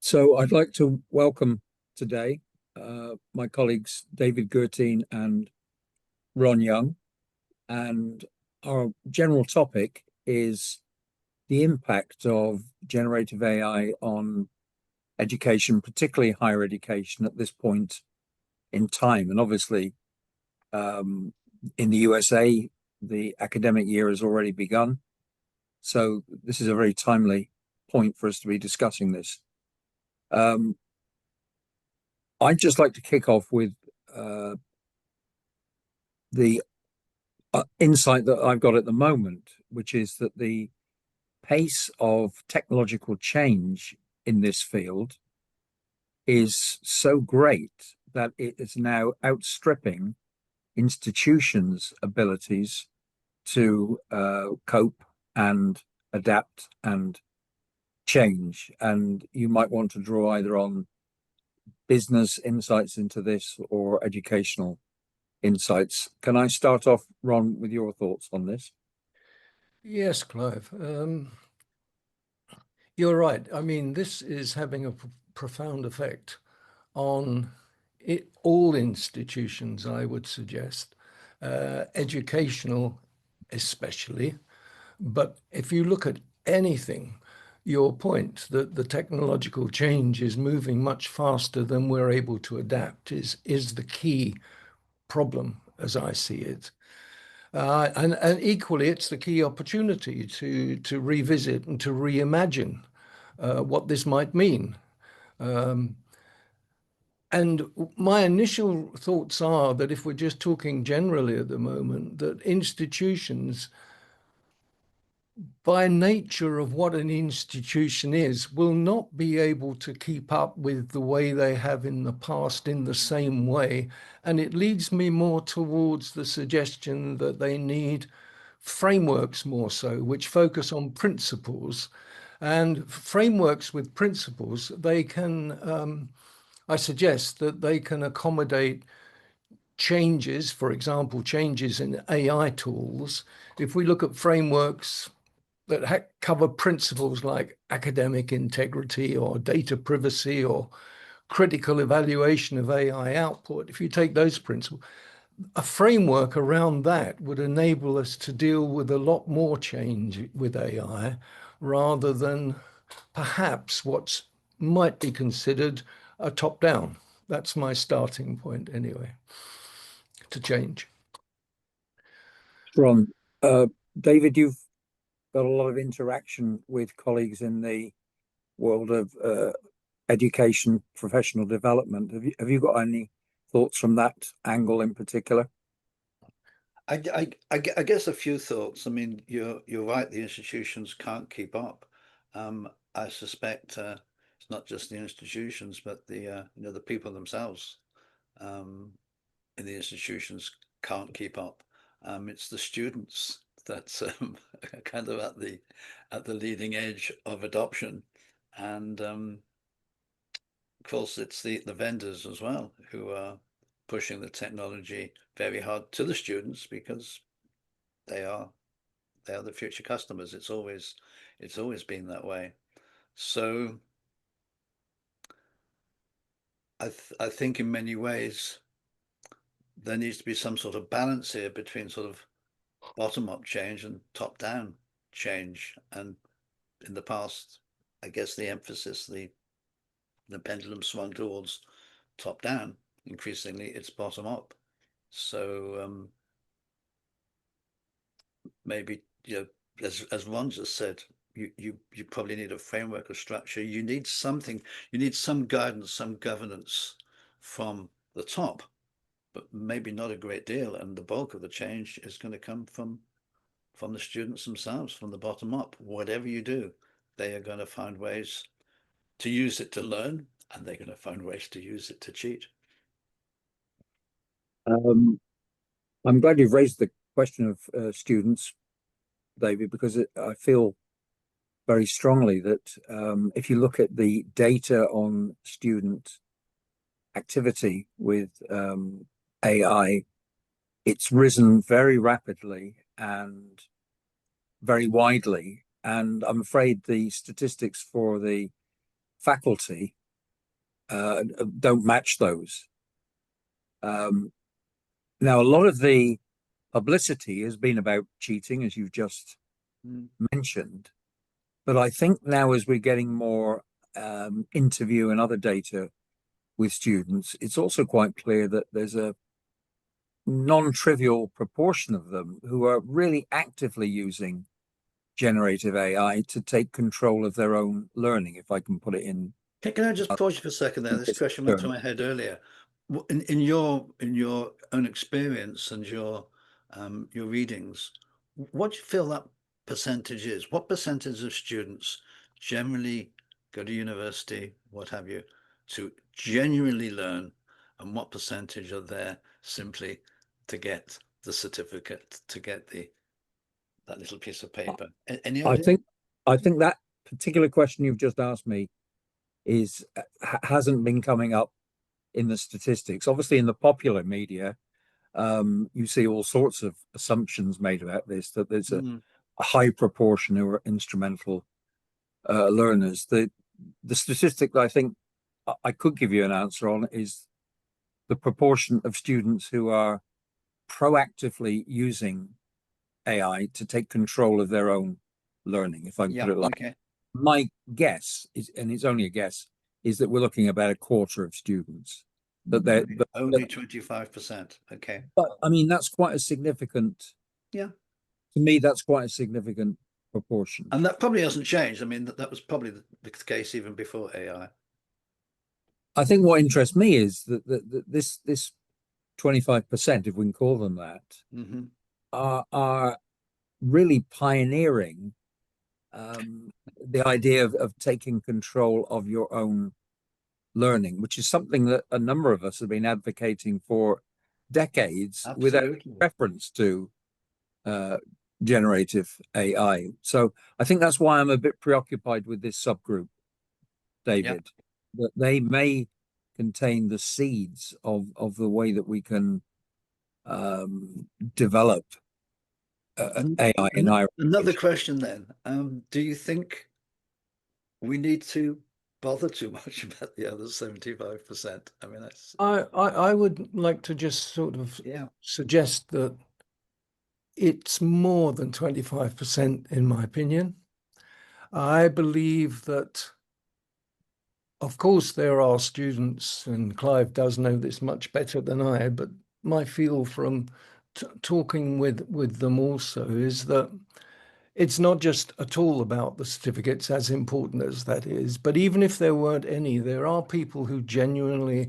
So I'd like to welcome today my colleagues David Gertine and Ron Young. And our general topic is the impact of generative AI on education, particularly higher education at this point in time. And obviously, in the USA, the academic year has already begun. So this is a very timely point for us to be discussing this. I'd just like to kick off with the insight that I've got at the moment, which is that the pace of technological change in this field is so great that it is now outstripping institutions' abilities to cope and adapt and change. And you might want to draw either on business insights into this or educational insights. Can I start off, Ron, with your thoughts on this? Yes, Clive. You're right. I mean, this is having a profound effect on all institutions, I would suggest, educational especially. But if you look at anything, your point that the technological change is moving much faster than we're able to adapt is the key problem as I see it. And equally, it's the key opportunity to revisit and to reimagine what this might mean. And my initial thoughts are that if we're just talking generally at the moment, that institutions, by nature of what an institution is, will not be able to keep up with the way they have in the past in the same way. And it leads me more towards the suggestion that they need frameworks more so, which focus on principles. And frameworks with principles, they can, I suggest that they can accommodate changes, for example, changes in AI tools. If we look at frameworks that cover principles like academic integrity or data privacy or critical evaluation of AI output, if you take those principles, a framework around that would enable us to deal with a lot more change with AI rather than perhaps what might be considered a top-down. That's my starting point anyway, to change. Ron, David, you've got a lot of interaction with colleagues in the world of education, professional development. Have you got any thoughts from that angle in particular? I guess a few thoughts. I mean, you're right. The institutions can't keep up. I suspect it's not just the institutions, but the people themselves in the institutions can't keep up. It's the students that's kind of at the leading edge of adoption, and of course it's the vendors as well who are pushing the technology very hard to the students because they are the future customers. It's always been that way. So I think in many ways there needs to be some sort of balance here between sort of bottom up change and top down change. And in the past, I guess the emphasis, the pendulum swung towards top down. Increasingly, it's bottom up. So maybe, as Ron just said, you probably need a framework or structure. You need something. You need some guidance, some governance from the top, but maybe not a great deal. And the bulk of the change is going to come from the students themselves, from the bottom up. Whatever you do, they are going to find ways to use it to learn, and they're going to find ways to use it to cheat. I'm glad you've raised the question of students, David, because I feel very strongly that if you look at the data on student activity with AI, it's risen very rapidly and very widely. And I'm afraid the statistics for the faculty don't match those. Now, a lot of the publicity has been about cheating, as you've just mentioned. But I think now, as we're getting more interview and other data with students, it's also quite clear that there's a non-trivial proportion of them who are really actively using generative AI to take control of their own learning, if I can put it in. Can I just pause you for a second there? This question went to my head earlier. In your own experience and your readings, what do you feel that percentage is? What percentage of students generally go to university, what have you, to genuinely learn, and what percentage are there simply to get the certificate, to get that little piece of paper? Any idea? I think that particular question you've just asked me is hasn't been coming up in the statistics. Obviously, in the popular media, you see all sorts of assumptions made about this, that there's a high proportion who are instrumental learners. The statistic that I think I could give you an answer on is the proportion of students who are proactively using AI to take control of their own learning, if I can put it like that. My guess is, and it's only a guess, is that we're looking at about a quarter of students. That only 25%. Okay. But I mean, that's quite a significant. Yeah. To me, that's quite a significant proportion. And that probably hasn't changed. I mean, that was probably the case even before AI. I think what interests me is that this 25%, if we can call them that, are really pioneering the idea of taking control of your own learning, which is something that a number of us have been advocating for decades. Absolutely. Without reference to generative AI. So I think that's why I'm a bit preoccupied with this subgroup, David, that they may contain the seeds of the way that we can develop AI in Ireland. Another question then. Do you think we need to bother too much about the other 75%? I mean, that's... I would like to just sort of suggest that it's more than 25%, in my opinion. I believe that, of course, there are students, and Clive does know this much better than I, but my feel from talking with them also is that it's not just at all about the certificates, as important as that is, but even if there weren't any, there are people who genuinely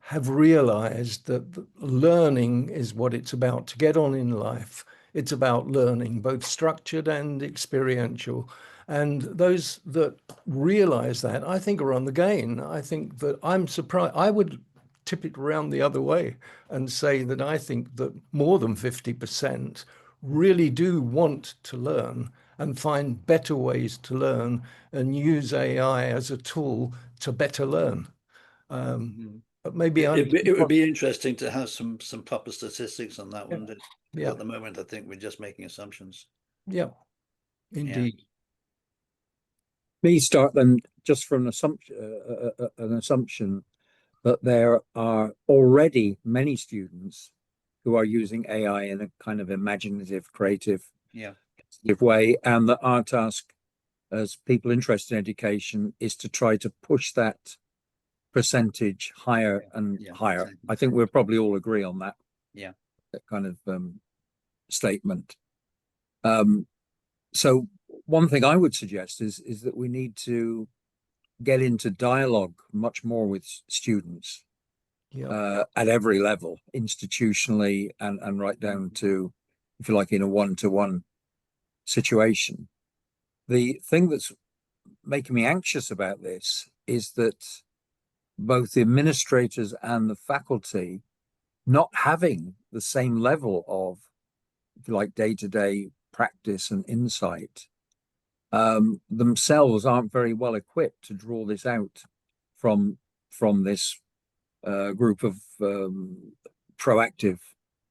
have realized that learning is what it's about to get on in life. It's about learning, both structured and experiential. And those that realize that, I think, are on the gain. I think that I'm surprised. I would tip it around the other way and say that I think that more than 50% really do want to learn and find better ways to learn and use AI as a tool to better learn. But maybe it would be interesting to have some proper statistics on that one. Yeah. At the moment, I think we're just making assumptions. Yeah, indeed. Me start then just from an assumption that there are already many students who are using AI in a kind of imaginative, creative way, and that our task as people interested in education is to try to push that percentage higher and higher. Exactly. I think we'll probably all agree on that. Yeah, that kind of statement. So one thing I would suggest is that we need to get into dialogue much more with students at every level, institutionally and right down to, if you like, in a one-to-one situation. The thing that's making me anxious about this is that both the administrators and the faculty not having the same level of, if you like, day-to-day practice and insight themselves aren't very well equipped to draw this out from this group of proactive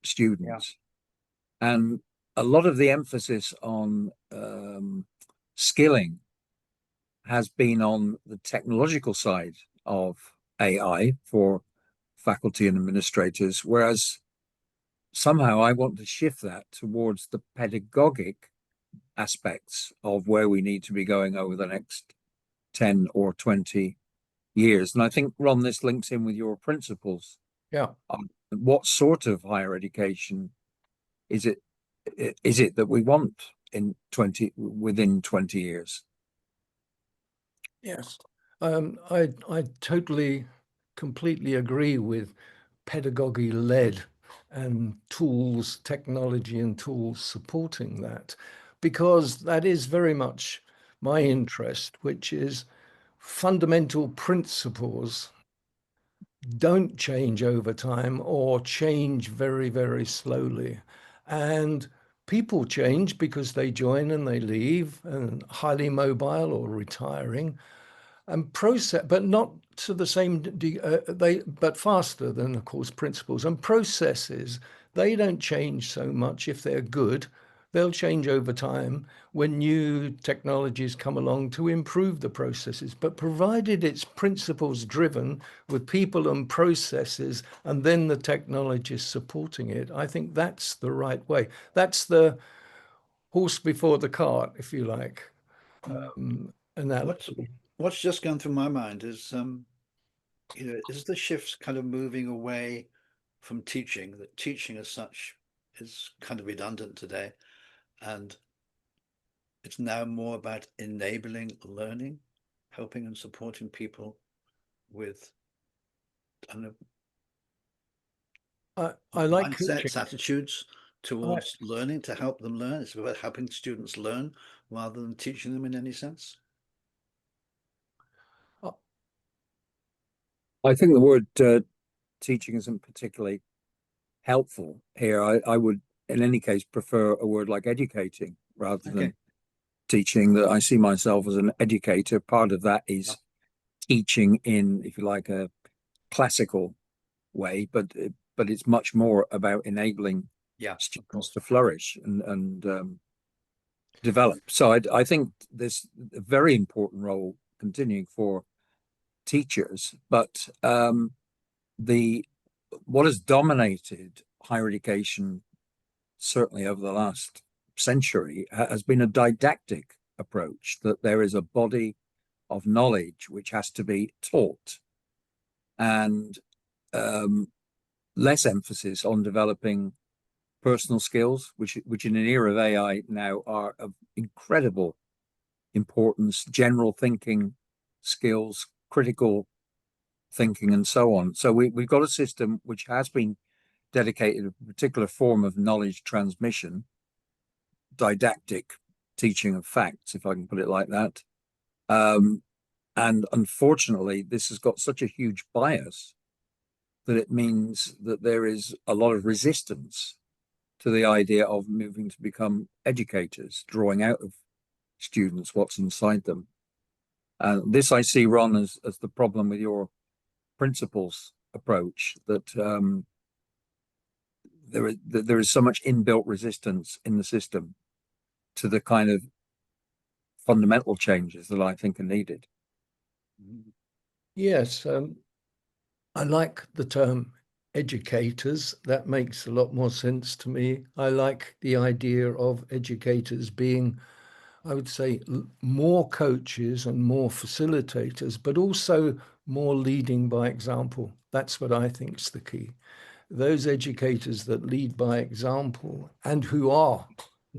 students. And a lot of the emphasis on skilling has been on the technological side of AI for faculty and administrators, whereas somehow I want to shift that towards the pedagogic aspects of where we need to be going over the next 10 or 20 years. And I think, Ron, this links in with your principles. Yeah. What sort of higher education is it that we want within 20 years? Yes. I totally, completely agree with pedagogy led and tools, technology and tools supporting that, because that is very much my interest, which is fundamental principles don't change over time or change very, very slowly. And people change because they join and they leave and highly mobile or retiring and process, but not to the same, but faster than, of course, principles and processes. They don't change so much if they're good. They'll change over time when new technologies come along to improve the processes. But provided it's principles driven with people and processes, and then the technology is supporting it, I think that's the right way. That's the horse before the cart, if you like. Analogy. What's just gone through my mind is, is the shift kind of moving away from teaching, that teaching as such is kind of redundant today, and it's now more about enabling learning, helping and supporting people with, I don't know, I like mindsets, coaching. attitudes towards learning to help them learn. It's about helping students learn rather than teaching them in any sense. I think the word teaching isn't particularly helpful here. I would, in any case, prefer a word like educating rather than teaching. That I see myself as an educator. Part of that is teaching in, if you like, a classical way, but it's much more about enabling students to flourish and develop. So I think there's a very important role continuing for teachers, but what has dominated higher education, certainly over the last century, has been a didactic approach, that there is a body of knowledge which has to be taught, and less emphasis on developing personal skills, which in an era of AI now are of incredible importance, general thinking skills, critical thinking, and so on. So we've got a system which has been dedicated to a particular form of knowledge transmission, didactic teaching of facts, if I can put it like that. And unfortunately, this has got such a huge bias that it means that there is a lot of resistance to the idea of moving to become educators, drawing out of students what's inside them. And this I see, Ron, as the problem with your principles approach, that there is so much inbuilt resistance in the system to the kind of fundamental changes that I think are needed. Yes, I like the term educators. That makes a lot more sense to me. I like the idea of educators being, I would say, more coaches and more facilitators, but also more leading by example. That's what I think is the key. Those educators that lead by example and who are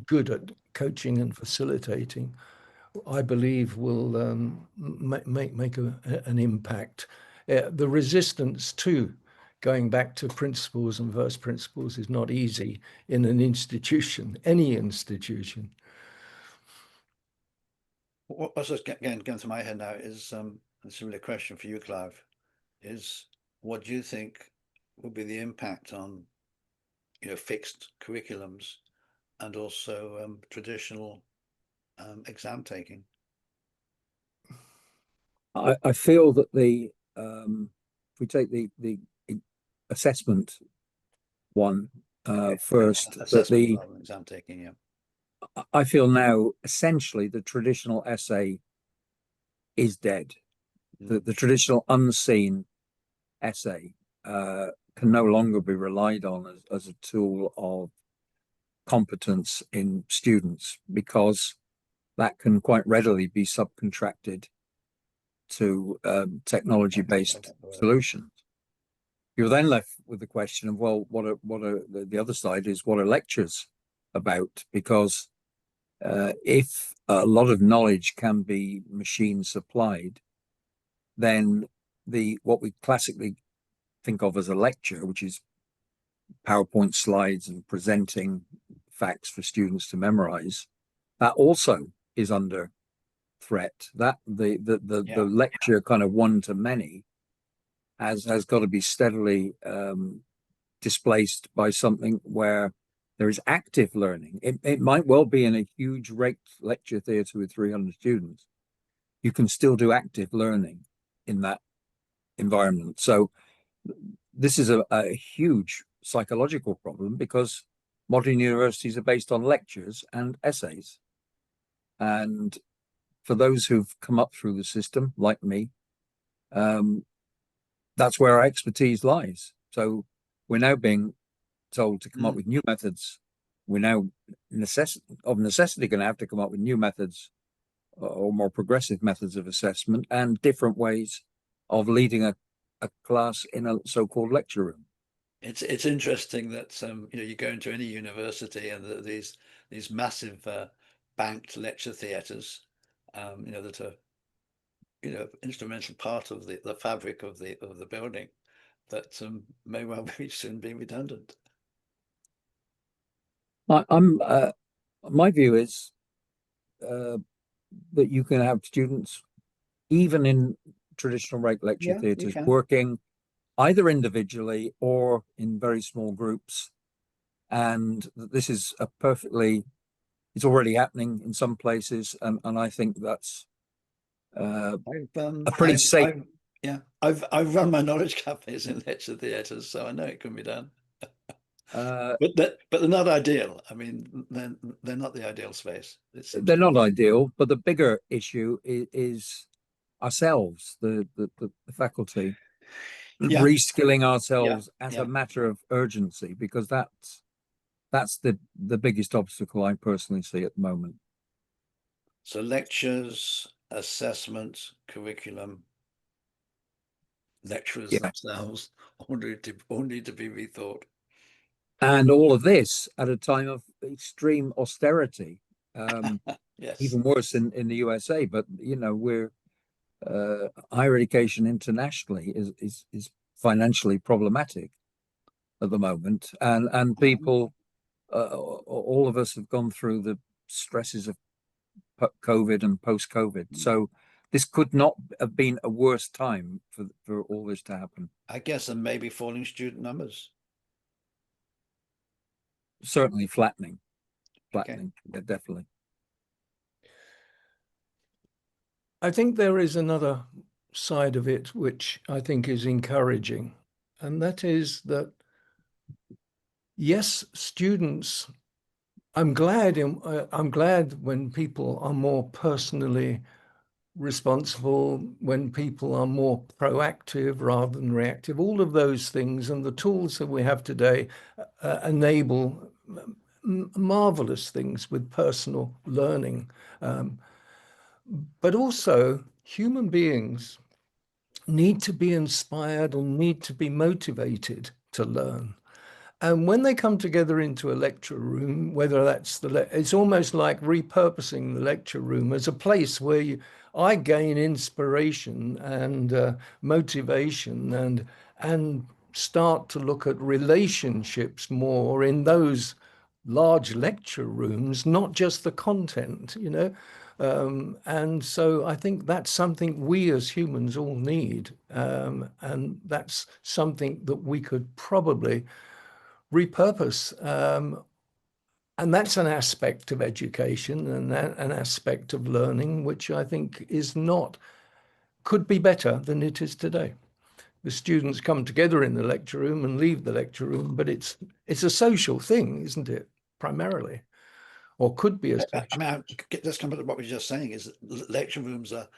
good at coaching and facilitating, I believe will make an impact. The resistance to going back to principles and verse principles is not easy in an institution, any institution. What's just going through my head now is, it's really a question for you, Clive, is what do you think will be the impact on, fixed curriculums and also traditional exam taking? I feel that if we take the assessment one first, Assessment rather than exam taking, I feel now essentially the traditional essay is dead. Mm. The traditional unseen essay can no longer be relied on as a tool of competence in students, because that can quite readily be subcontracted to technology-based solutions. You're then left with the question of, well, what are the other side is, what are lectures about? Because if a lot of knowledge can be machine supplied, then what we classically think of as a lecture, which is PowerPoint slides and presenting facts for students to memorize, that also is under threat. That the lecture kind of one to many has got to be steadily displaced by something where there is active learning. It might well be in a huge lecture theatre with 300 students. You can still do active learning in that environment. So this is a huge psychological problem, because modern universities are based on lectures and essays. And for those who've come up through the system, like me, that's where our expertise lies. So we're now being told to come up with new methods. We're now of necessity going to have to come up with new methods or more progressive methods of assessment and different ways of leading a class in a so-called lecture room. It's interesting that you go into any university and these massive banked lecture theatres, that are instrumental part of the fabric of the building, that may well be soon be redundant. My view is that you can have students, even in traditional rate lecture theatres, working either individually or in very small groups, and this is it's already happening in some places, and I think that's a pretty safe. I've run my knowledge cafes in lecture theatres, so I know it can be done. But they're not ideal. I mean, they're not the ideal space. They're not ideal, but the bigger issue is ourselves, the faculty, reskilling ourselves as a matter of urgency, because that's the biggest obstacle I personally see at the moment. So lectures, assessment, curriculum, lecturers themselves all need to be rethought. And all of this at a time of extreme austerity. Yes. Even worse in the USA, but we're higher education internationally is financially problematic at the moment, and people, all of us have gone through the stresses of COVID and post-COVID. So this could not have been a worse time for all this to happen. I guess, and maybe falling student numbers. Certainly flattening. Yeah, definitely. I think there is another side of it which I think is encouraging, and that is that, yes, students, I'm glad when people are more personally responsible, when people are more proactive rather than reactive. All of those things and the tools that we have today enable marvelous things with personal learning. But also, human beings need to be inspired or need to be motivated to learn. And when they come together into a lecture room, whether that's it's almost like repurposing the lecture room as a place where I gain inspiration and motivation and start to look at relationships more in those large lecture rooms, not just the content, and so I think that's something we as humans all need, and that's something that we could probably repurpose. And that's an aspect of education and an aspect of learning, which I think could be better than it is today. The students come together in the lecture room and leave the lecture room, but it's a social thing, isn't it? Primarily. or could be a I social. mean, let's come back to what we were just saying, is that lecture rooms are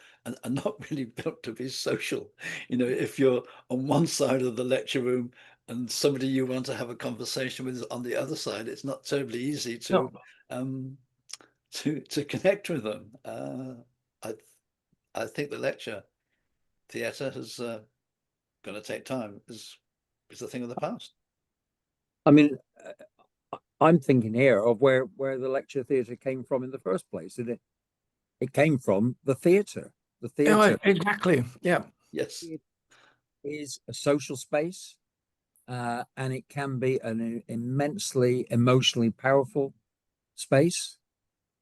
not really built to be social. You know, if you're on one side of the lecture room and somebody you want to have a conversation with is on the other side, it's not terribly easy to No. to connect with them. I think the lecture theatre is going to take time. Is a thing of the past. I mean, I'm thinking here of where the lecture theatre came from in the first place. And it came from the theatre. The Yeah, theatre exactly. Yeah. Yes. is a social space, and it can be an immensely emotionally powerful space.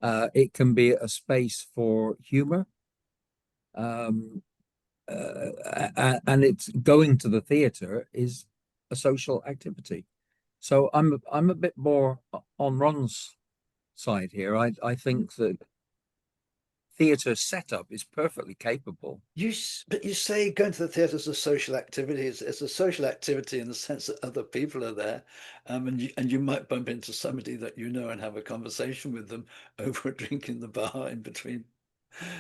It can be a space for humor. And it's going to the theatre is a social activity. So I'm a bit more on Ron's side here. I think that theatre setup is perfectly capable. But you say going to the theatre is a social activity. It's a social activity in the sense that other people are there, and you might bump into somebody that you know and have a conversation with them over a drink in the bar in between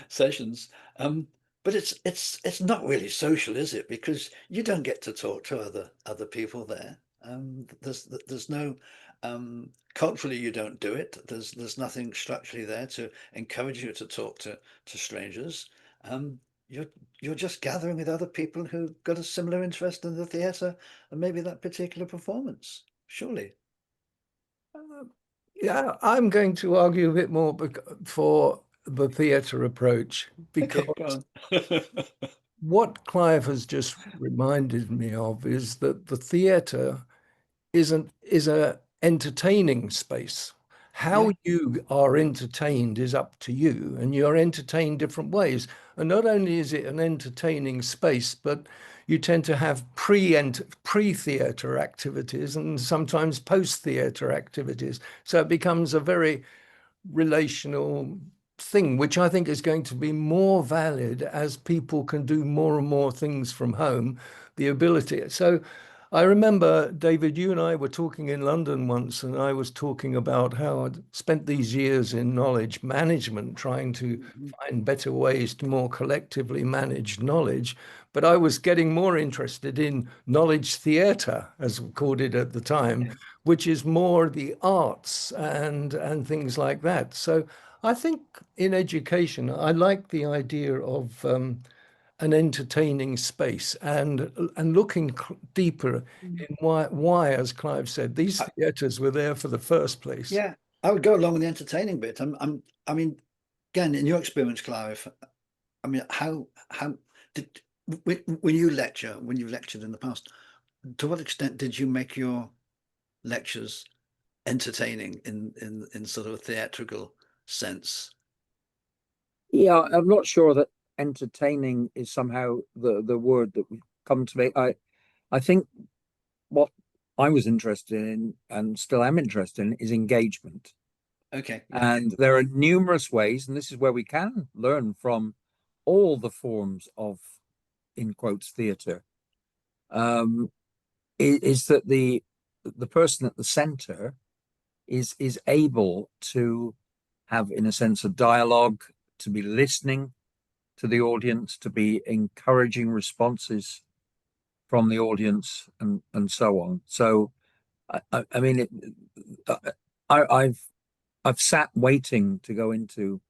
sessions. But it's not really social, is it? Because you don't get to talk to other people there. There's no culturally you don't do it. There's nothing structurally there to encourage you to talk to strangers. Um, you're just gathering with other people who've got a similar interest in the theatre and maybe that particular performance. Surely. Yeah, I'm going to argue a bit more for the theatre approach, because Okay, go on. what Clive has just reminded me of is that the theatre is a entertaining space. How Yeah. you are entertained is up to you, and you're entertained different ways. And not only is it an entertaining space, but you tend to have pre-theatre activities and sometimes post-theatre activities. So it becomes a very relational thing, which I think is going to be more valid as people can do more and more things from home, the ability. So I remember, David, you and I were talking in London once, and I was talking about how I'd spent these years in knowledge management, trying to find better ways to more collectively manage knowledge. But I was getting more interested in knowledge theatre, as we called it at the time, which is more the arts and things like that. So I think in education, I like the idea of an entertaining space and looking deeper in why, as Clive said, these theatres were there for the first place. Yeah, I would go along with the entertaining bit. I mean, again, in your experience, Clive, I mean, how did when you lecture, when you've lectured in the past, to what extent did you make your lectures entertaining in sort of a theatrical sense? Yeah, I'm not sure that entertaining is somehow the word that would come to me. I think what I was interested in and still am interested in is engagement. Okay, And there are numerous ways, and this is where we can learn from all the forms of, in quotes, theatre, is that the person at the center is able to have, in a sense, a dialogue, to be listening to the audience, to be encouraging responses from the audience, and so on. So, I mean, I've sat waiting to go into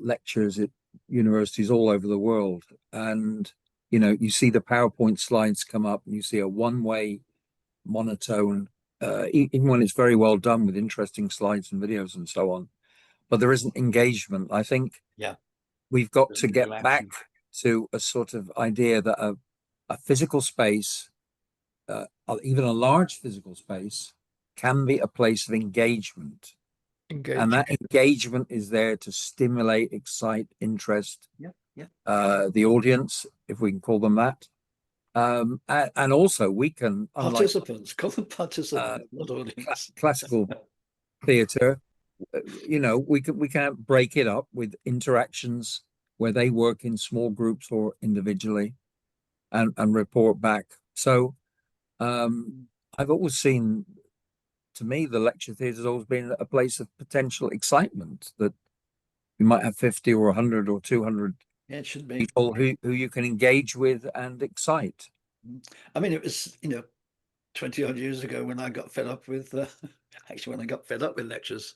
lectures at universities all over the world, and you see the PowerPoint slides come up, and you see a one-way monotone, even when it's very well done with interesting slides and videos and so on. But there isn't engagement. I think yeah, we've got there's to get back interaction. to a sort of idea that a physical space, even a large physical space, can be a place of engagement. And that engagement is there to stimulate, excite, interest the audience, if we can call them that. And also we can, unlike Participants, call them participants, not audience. classical theatre, we can break it up with interactions where they work in small groups or individually and report back. So I've always seen to me, the lecture theatre has always been a place of potential excitement, that you might have 50 or 100 or 200 Yeah, it should be. people who you can engage with and excite. I mean, it was, 20 odd years ago when I got fed up with, actually, when I got fed up with lectures,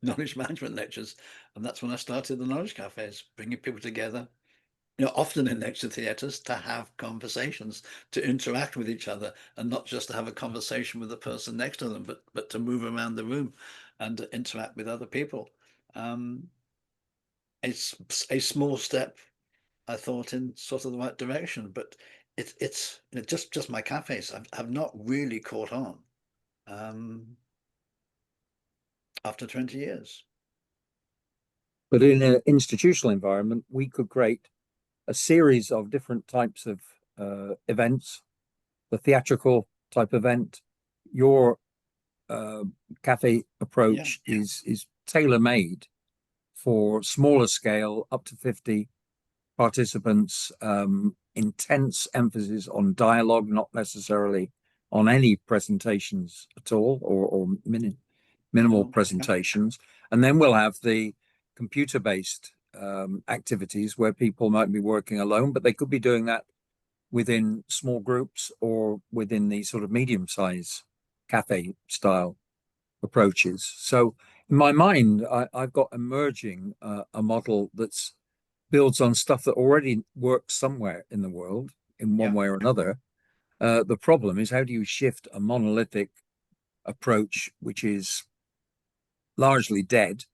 knowledge management lectures. And that's when I started the knowledge cafes, bringing people together, often in lecture theatres, to have conversations, to interact with each other, and not just to have a conversation with the person next to them, but to move around the room and to interact with other people. It's a small step, I thought, in sort of the right direction, but it's just my cafes have not really caught on after 20 years. But in an institutional environment, we could create a series of different types of events. The theatrical type event, your cafe approach is tailor-made for smaller scale, up to 50 participants, intense emphasis on dialogue, not necessarily on any presentations at all, or minimal presentations. And then we'll have the computer-based activities where people might be working alone, but they could be doing that within small groups or within the sort of medium-size cafe style approaches. So in my mind, I've got emerging a model that's builds on stuff that already works somewhere in the world in one way or another. The problem is, how do you shift a monolithic approach, which is largely dead,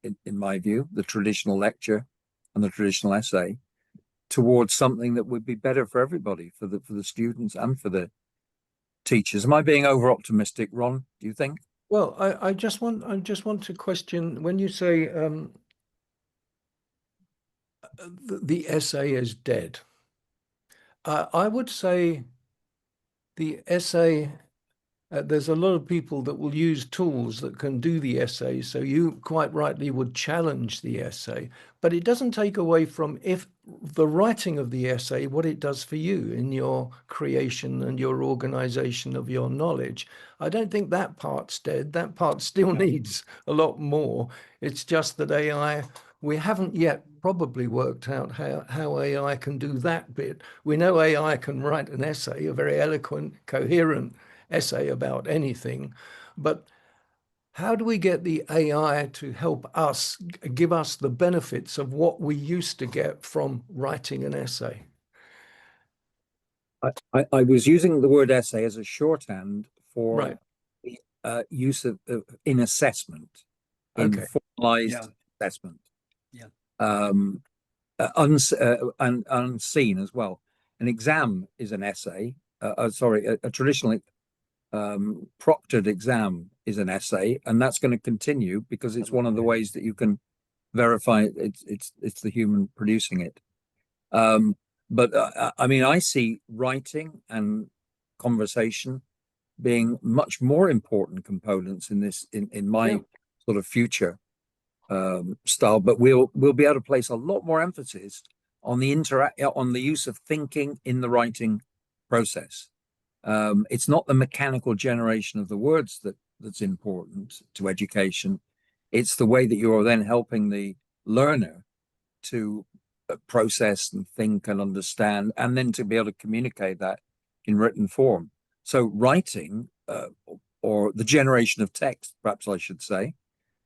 in my view, the traditional lecture and the traditional essay, towards something that would be better for everybody, for the students and for the teachers? Am I being over optimistic, Ron? Do you think? Well, I just want to question, when you say the essay is dead, I would say the essay, there's a lot of people that will use tools that can do the essay. So you quite rightly would challenge the essay, but it doesn't take away from if the writing of the essay, what it does for you in your creation and your organization of your knowledge. I don't think that part's dead. That part still needs a lot more. It's just that AI, we haven't yet probably worked out how AI can do that bit. We know AI can write an essay, a very eloquent, coherent essay about anything, but how do we get the AI to help us, give us the benefits of what we used to get from writing an essay? I was using the word essay as a shorthand for Right. the use of in assessment, in Okay. formalized assessment. Yeah. And unseen as well. An exam is an essay. Sorry, a traditional proctored exam is an essay, and that's going to continue because it's one of the ways that you can verify it's the human producing it. But I mean, I see writing and conversation being much more important components in this, in my sort of future style. But we'll be able to place a lot more emphasis on the use of thinking in the writing process. It's not the mechanical generation of the words that's important to education. It's the way that you're then helping the learner to process and think and understand, and then to be able to communicate that in written form. So writing, or the generation of text, perhaps I should say,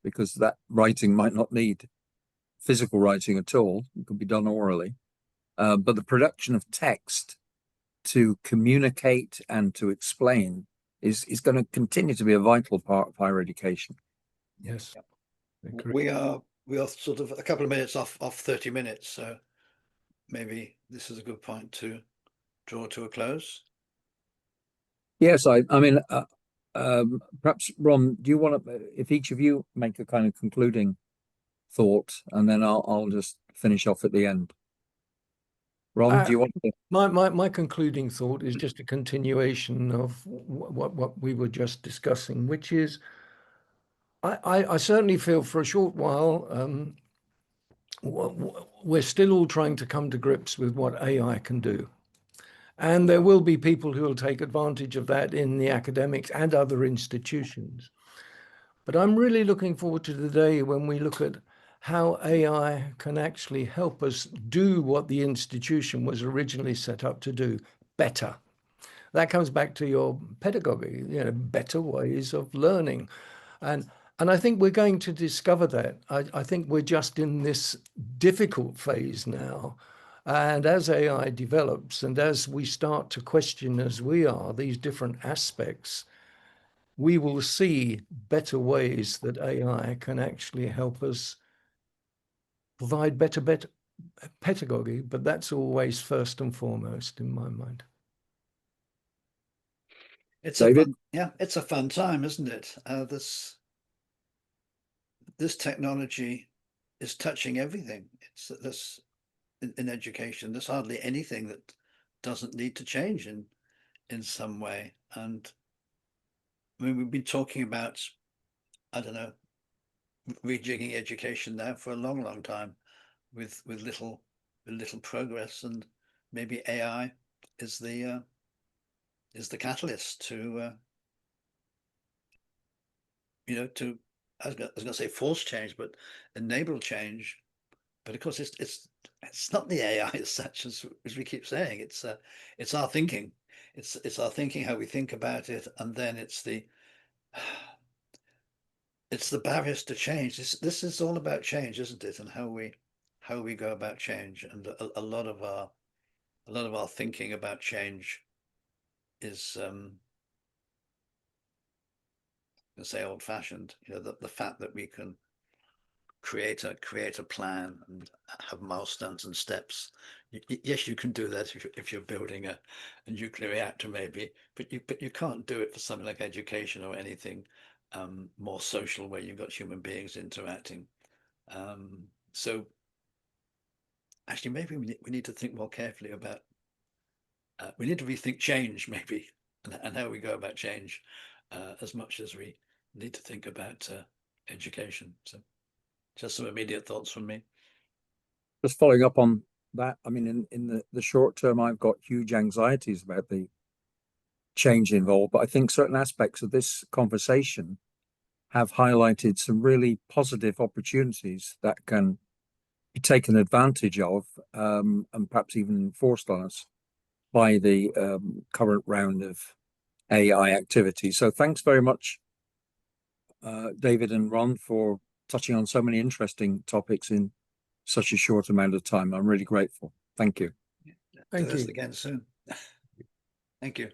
because that writing might not need physical writing at all. It could be done orally. But the production of text to communicate and to explain is going to continue to be a vital part of higher education. Yes. We are sort of a couple of minutes off 30 minutes, so maybe this is a good point to draw to a close. Yes, I mean, perhaps Ron, do you want to, if each of you make a kind of concluding thought, and then I'll just finish off at the end. Ron, do you want to? My concluding thought is just a continuation of what we were just discussing, which is I certainly feel for a short while we're still all trying to come to grips with what AI can do. And there will be people who will take advantage of that in the academics and other institutions. But I'm really looking forward to the day when we look at how AI can actually help us do what the institution was originally set up to do better. That comes back to your pedagogy, better ways of learning. And I think we're going to discover that. I think we're just in this difficult phase now. And as AI develops and as we start to question, as we are, these different aspects, we will see better ways that AI can actually help us provide better pedagogy, but that's always first and foremost in my mind. It's David? it's a fun time, isn't it? This technology is touching everything. It's this in education. There's hardly anything that doesn't need to change in some way. And I mean, we've been talking about, I don't know, rejigging education now for a long, long time, with little progress, and maybe AI is the catalyst to to, I was gonna say force change, but enable change. But of course, it's not the AI as such, as we keep saying. It's our thinking. It's our thinking, how we think about it, and then it's the barriers to change. This is all about change, isn't it? And how we go about change. And a lot of our thinking about change is let's say old-fashioned. The fact that we can create a plan and have milestones and steps. Yes, you can do that if you're building a nuclear reactor, maybe, but you can't do it for something like education or anything more social, where you've got human beings interacting. So actually, maybe we need to think more carefully about. We need to rethink change, maybe, and how we go about change, as much as we need to think about education. So, just some immediate thoughts from me. Just following up on that, I mean, in the short term, I've got huge anxieties about the change involved, but I think certain aspects of this conversation have highlighted some really positive opportunities that can be taken advantage of, and perhaps even enforced on us by the current round of AI activity. So thanks very much, David and Ron, for touching on so many interesting topics in such a short amount of time. I'm really grateful. Thank you. Thank Do this you. again soon. Thank you.